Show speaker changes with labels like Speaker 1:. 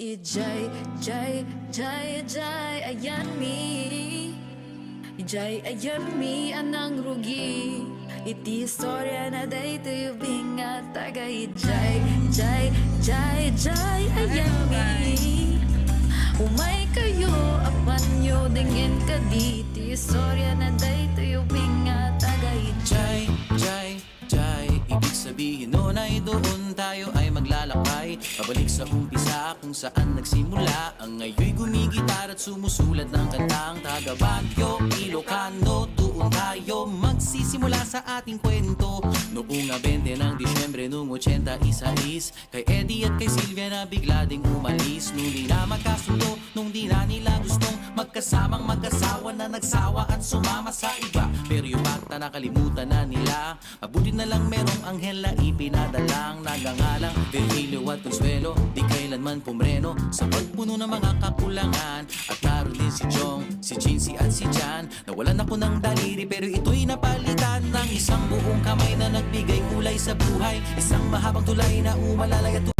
Speaker 1: Ijay, jay, jay, jay, ayan mi. Ijay, ayan mi, anang rugi. Iti istorya na day tayo bingat taga ijay, jay, jay, jay, ayan mi. Umay kayo, apan nyo, dingin ka di. Iti istorya na day tayo bingat taga ijay.
Speaker 2: Jai, Jai, ibig sabihin nun ay doon tayo ay maglalakbay. Pabalik sa umpisa kung saan nagsimula. Ang ngayoy gumigitar at sumusulat ng kantang taga Baguio, Ilocano. Doon tayo magsisimula sa ating kwento. Noong 20 ng Disyembre noong 86, kay Eddie at kay Sylvia na bigla ding umalis. Nung di na magkasundo, nung di na nila gustong magkasamang mag-asawa na nagsawa at sumama sa iba. Pero yung bata nakalimutan na nila. Mabuti na lang merong anghel na ipinadalang nagangalang Virgilio at Consuelo, di kailanman pumreno sa pagpuno ng mga kakulangan. At naroon din si Jong, si Jincy at si Jan. Nawalan ako ng daliri pero ito'y napalitan ng isang buong kamay na nagbigay kulay sa buhay. Isang mahabang tulay na umalalay at